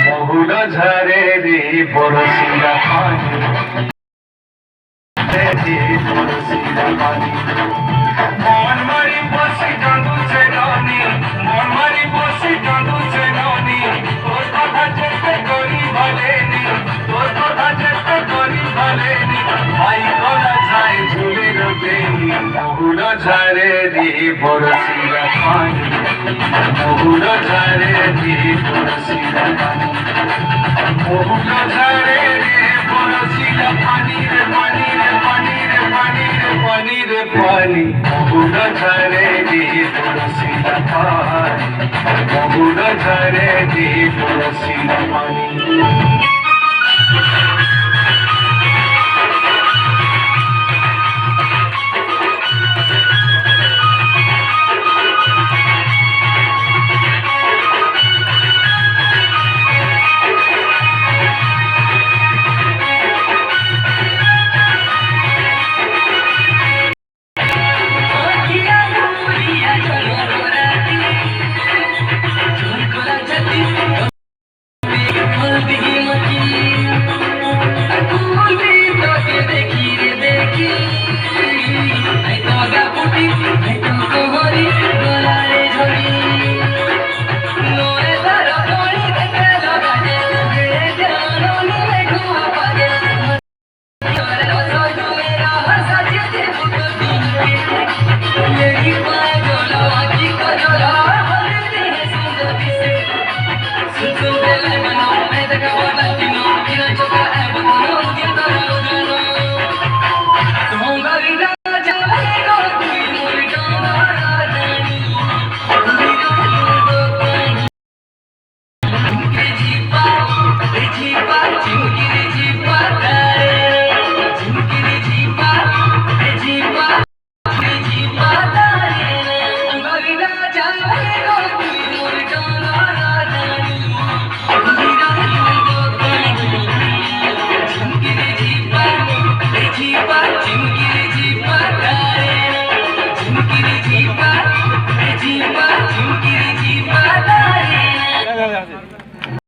মহুল ঝরে রে বরসিয়া পানি বরসিয়া পানি মন মারি বসি কাঁদুছে ননি মন মারি বসি কাঁদুছে ননি তোর কথা চেষ্টা করি ভালেনি তোর কথা চেষ্টা করি ভালেনি ভাই তোরা ছাই ঝুলে রবেনি মহুল ঝরে রে বরসিয়া পানি মহুল ঝরে রে বরসিয়া পানি মহুল ঝরে রে বরসিয়া পানি রে পানি রে পানি রে পানি রে পানি রে পানি মহুল ঝরে রে বরসিয়া পানি মহুল ঝরে রে বরসিয়া পানি Jai